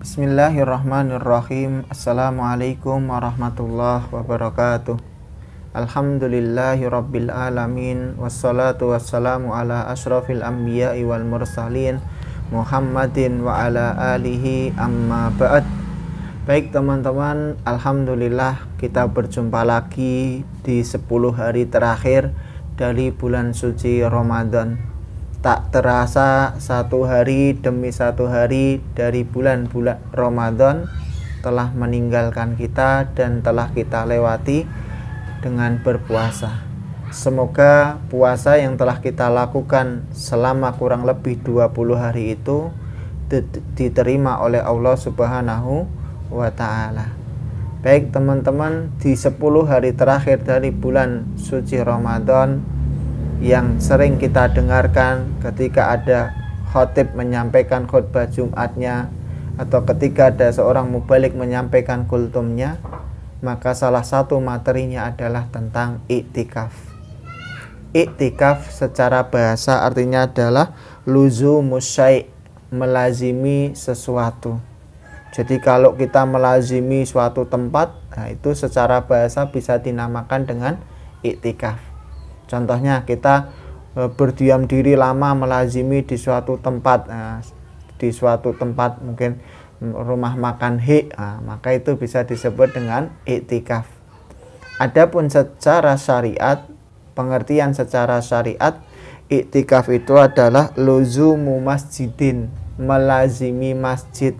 Bismillahirrahmanirrahim. Assalamualaikum warahmatullahi wabarakatuh. Alhamdulillahirabbil alamin, wassalatu wassalamu ala asyrafil anbiya'i wal mursalin Muhammadin wa ala alihi amma ba'd. Baik teman-teman, alhamdulillah kita berjumpa lagi di 10 hari terakhir dari bulan suci Ramadan. Tak terasa satu hari demi satu hari dari bulan-bulan Ramadan telah meninggalkan kita dan telah kita lewati dengan berpuasa. Semoga puasa yang telah kita lakukan selama kurang lebih 20 hari itu diterima oleh Allah Subhanahu wa ta'ala. Baik teman-teman, di 10 hari terakhir dari bulan suci Ramadan yang sering kita dengarkan ketika ada khotib menyampaikan khutbah Jumatnya atau ketika ada seorang mubalik menyampaikan kultumnya, maka salah satu materinya adalah tentang iktikaf. Iktikaf secara bahasa artinya adalah luzumus syai', melazimi sesuatu. Jadi kalau kita melazimi suatu tempat, nah itu secara bahasa bisa dinamakan dengan iktikaf. Contohnya kita berdiam diri lama melazimi di suatu tempat, di suatu tempat mungkin rumah makan maka itu bisa disebut dengan iktikaf. Adapun secara syariat, pengertian secara syariat, iktikaf itu adalah luzumu masjidin, melazimi masjid,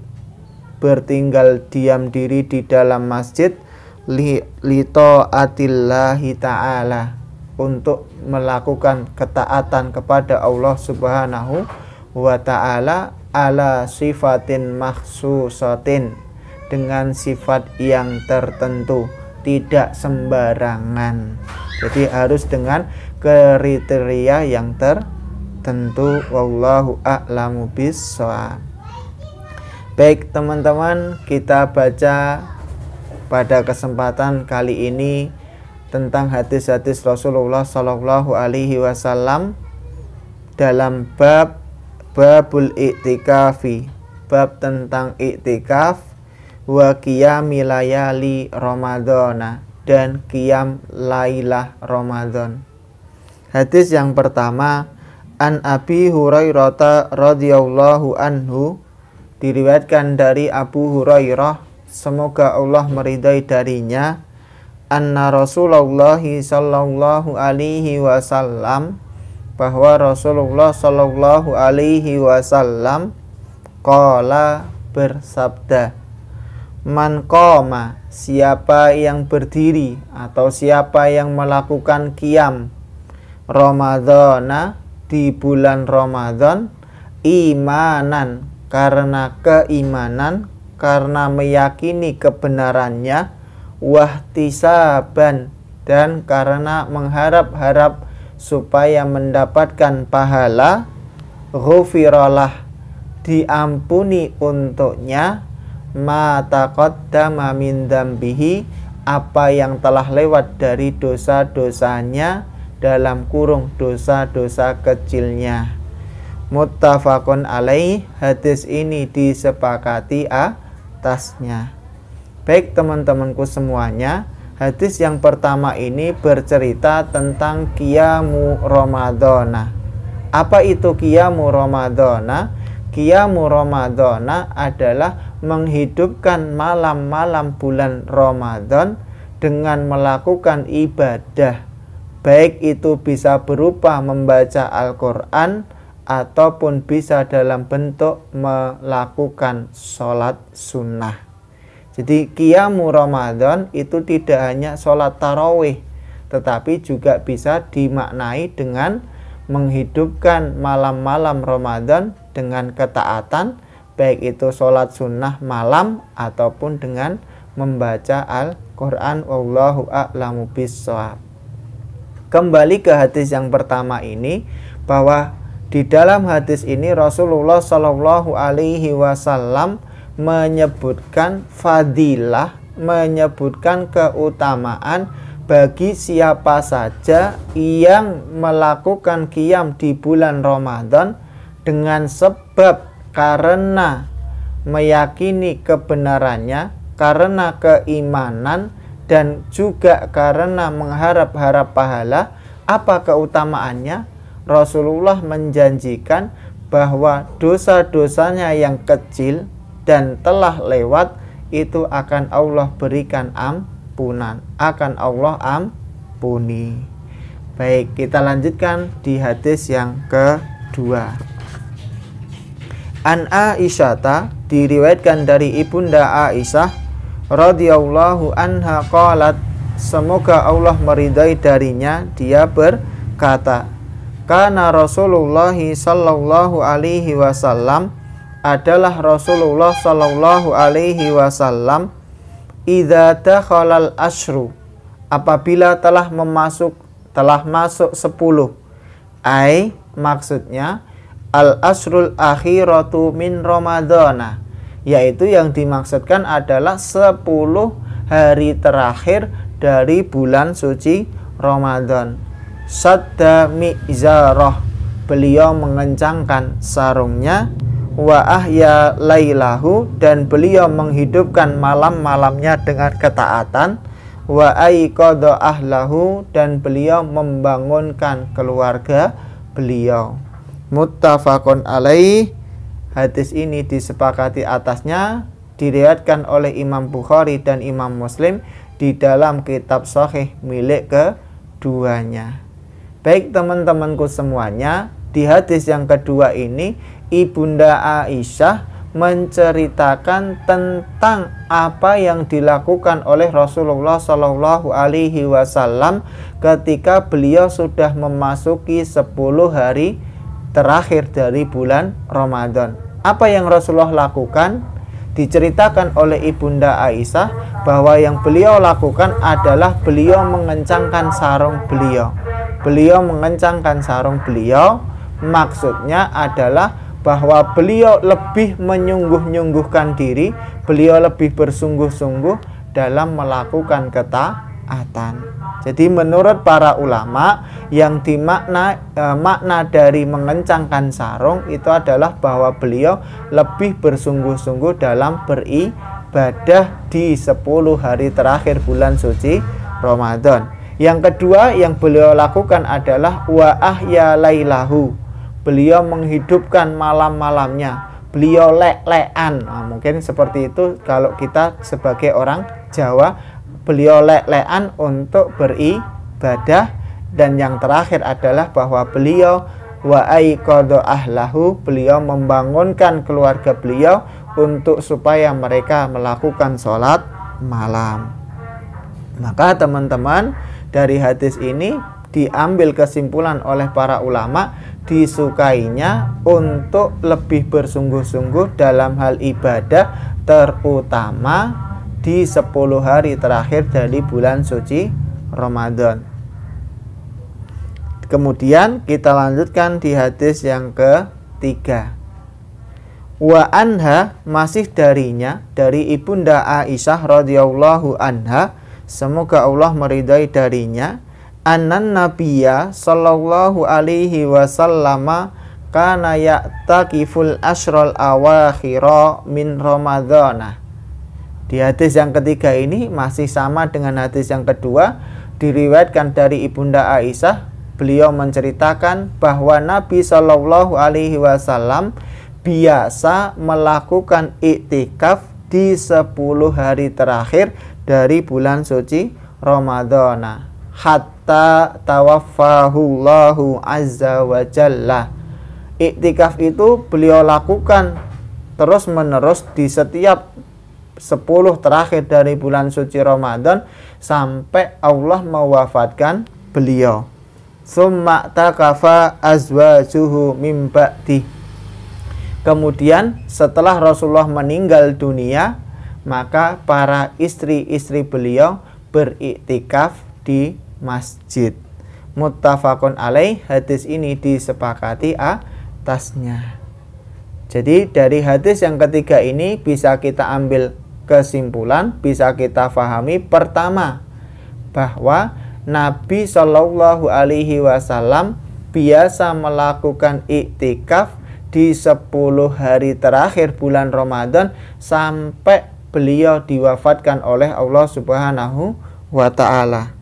bertinggal diam diri di dalam masjid li ta'atillahi ta'ala, untuk melakukan ketaatan kepada Allah Subhanahu wa ta'ala ala sifatin makhsusatin, dengan sifat yang tertentu, tidak sembarangan. Jadi harus dengan kriteria yang tertentu. Wallahu a'lamu bissawab. Baik teman-teman, kita baca pada kesempatan kali ini tentang hadis-hadis Rasulullah Shallallahu Alaihi Wasallam dalam babul iktikafi, bab tentang iktikaf, wa qiyami layali Ramadana, dan qiyam lailah Ramadan. Hadis yang pertama, an Abi Hurairah radhiyallahu anhu, diriwayatkan dari Abu Hurairah, semoga Allah meridai darinya, anna Rasulullah sallallahu alaihi wasallam, bahwa Rasulullah sallallahu alaihi wasallam qala, bersabda, man qoma, siapa yang berdiri atau siapa yang melakukan qiyam Ramadana, di bulan Ramadan, imanan, karena keimanan, karena meyakini kebenarannya, wahtisaban, dan karena mengharap-harap supaya mendapatkan pahala, ghufiralah, diampuni untuknya, ma taqaddama min dzambihi, apa yang telah lewat dari dosa-dosanya, dalam kurung dosa-dosa kecilnya. Muttafaqun alaih, hadis ini disepakati atasnya. Baik teman-temanku semuanya, hadis yang pertama ini bercerita tentang qiyamu Ramadana. Apa itu qiyamu Ramadana? Qiyamu Ramadana adalah menghidupkan malam-malam bulan Ramadan dengan melakukan ibadah. Baik itu bisa berupa membaca Al-Quran ataupun bisa dalam bentuk melakukan sholat sunnah. Jadi qiyamu Ramadan itu tidak hanya sholat tarawih, tetapi juga bisa dimaknai dengan menghidupkan malam-malam Ramadan dengan ketaatan, baik itu sholat sunnah malam ataupun dengan membaca Al-Quran. Wallahu a'lamu bissawab. Kembali ke hadis yang pertama ini, bahwa di dalam hadis ini Rasulullah Shallallahu Alaihi Wasallam menyebutkan fadilah, menyebutkan keutamaan bagi siapa saja yang melakukan qiyam di bulan Ramadan dengan sebab karena meyakini kebenarannya karena keimanan dan juga karena mengharap-harap pahala. Apa keutamaannya? Rasulullah menjanjikan bahwa dosa-dosanya yang kecil dan telah lewat itu akan Allah berikan ampunan, akan Allah ampuni. Baik, kita lanjutkan di hadis yang kedua. An Aisyata, diriwayatkan dari Ibunda Aisyah radhiyallahu anha qalat, semoga Allah meridai darinya, dia berkata, kana Rasulullah sallallahu alaihi wasallam, adalah Rasulullah sallallahu alaihi wasallam, idza dakhalal asyru, apabila telah masuk 10, maksudnya al asrul akhiratu min Ramadana, yaitu yang dimaksudkan adalah 10 hari terakhir dari bulan suci Ramadan. Sadda mi'zarah, beliau mengencangkan sarungnya. Wa ahya lailahu, dan beliau menghidupkan malam-malamnya dengan ketaatan. Wa aiqadha ahlahu, dan beliau membangunkan keluarga beliau. Muttafaqun alaih. Hadis ini disepakati atasnya, diriwayatkan oleh Imam Bukhari dan Imam Muslim di dalam kitab sahih milik keduanya. Baik teman-temanku semuanya, di hadis yang kedua ini Ibunda Aisyah menceritakan tentang apa yang dilakukan oleh Rasulullah Shallallahu Alaihi Wasallam ketika beliau sudah memasuki 10 hari terakhir dari bulan Ramadan. Apa yang Rasulullah lakukan? Diceritakan oleh Ibunda Aisyah bahwa yang beliau lakukan adalah beliau mengencangkan sarung beliau. Beliau mengencangkan sarung beliau, maksudnya adalah bahwa beliau lebih menyungguh-nyungguhkan diri, beliau lebih bersungguh-sungguh dalam melakukan ketaatan. Jadi menurut para ulama, yang makna dari mengencangkan sarung itu adalah bahwa beliau lebih bersungguh-sungguh dalam beribadah di 10 hari terakhir bulan suci Ramadan. Yang kedua yang beliau lakukan adalah wa ahya lailahu, beliau menghidupkan malam-malamnya, beliau lek-lekan. Mungkin seperti itu kalau kita sebagai orang Jawa, beliau lek-lekan untuk beribadah. Dan yang terakhir adalah bahwa beliau wa aiqadha ahlahu, beliau membangunkan keluarga beliau untuk supaya mereka melakukan sholat malam. Maka teman-teman, dari hadis ini diambil kesimpulan oleh para ulama, disukainya untuk lebih bersungguh-sungguh dalam hal ibadah, terutama di 10 hari terakhir dari bulan suci Ramadan. Kemudian kita lanjutkan di hadis yang ketiga. Wa anha, masih darinya, dari Ibunda Aisyah radhiyallahu anha, semoga Allah meridai darinya, annan nabiyya sallallahu alaihi wasallama kana ya'takiful ashrul awakhira min Ramadana. Di hadis yang ketiga ini masih sama dengan hadis yang kedua, diriwayatkan dari Ibunda Aisyah. Beliau menceritakan bahwa Nabi Shallallahu Alaihi Wasallam biasa melakukan iktikaf di 10 hari terakhir dari bulan suci Ramadan, hatta tawaffahullahu azza wa jalla. Iktikaf itu beliau lakukan terus menerus di setiap 10 terakhir dari bulan suci Ramadan sampai Allah mewafatkan beliau. Summa takafa azwajuhu mim ba'di. Kemudian setelah Rasulullah meninggal dunia, maka para istri-istri beliau beriktikaf di masjid. Muttafaqun alaih, hadis ini disepakati atasnya. Jadi dari hadis yang ketiga ini bisa kita ambil kesimpulan, bisa kita fahami pertama, bahwa Nabi Shallallahu Alaihi Wasallam biasa melakukan iktikaf di 10 hari terakhir bulan Ramadan sampai beliau diwafatkan oleh Allah Subhanahu wa ta'ala.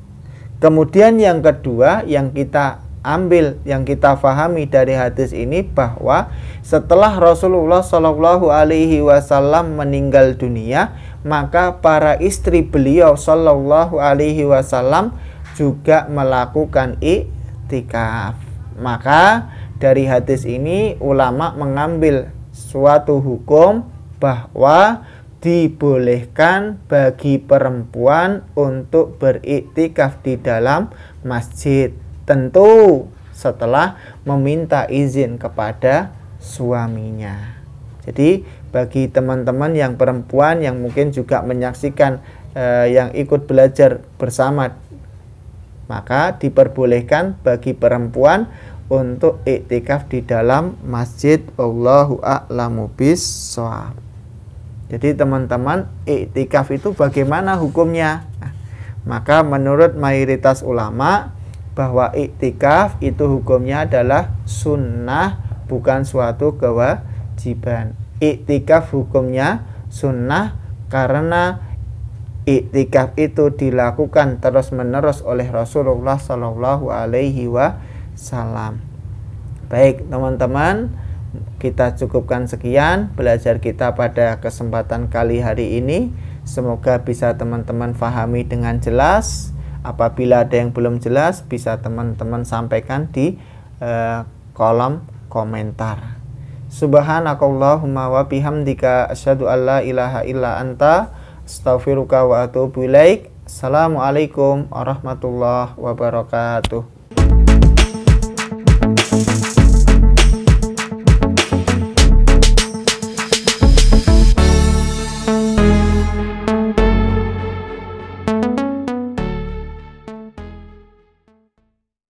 Kemudian yang kedua yang kita ambil, yang kita fahami dari hadis ini, bahwa setelah Rasulullah Shallallahu Alaihi Wasallam meninggal dunia, maka para istri beliau Shallallahu Alaihi Wasallam juga melakukan iktikaf. Maka dari hadis ini ulama mengambil suatu hukum bahwa dibolehkan bagi perempuan untuk beriktikaf di dalam masjid, tentu setelah meminta izin kepada suaminya. Jadi bagi teman-teman yang perempuan yang mungkin juga menyaksikan yang ikut belajar bersama, maka diperbolehkan bagi perempuan untuk iktikaf di dalam masjid. Allahu a'lamu bissawab. Jadi teman-teman, iktikaf itu bagaimana hukumnya? Nah, maka menurut mayoritas ulama bahwa iktikaf itu hukumnya adalah sunnah, bukan suatu kewajiban. Iktikaf hukumnya sunnah karena iktikaf itu dilakukan terus-menerus oleh Rasulullah Shallallahu Alaihi Wasallam. Baik teman-teman, kita cukupkan sekian belajar kita pada kesempatan kali hari ini. Semoga bisa teman-teman fahami dengan jelas. Apabila ada yang belum jelas, bisa teman-teman sampaikan di kolom komentar. Subhanakallahumma wa bihamdika asyhadu an la ilaha illa anta astaghfiruka wa atubu ilaik. Assalamualaikum warahmatullahi wabarakatuh.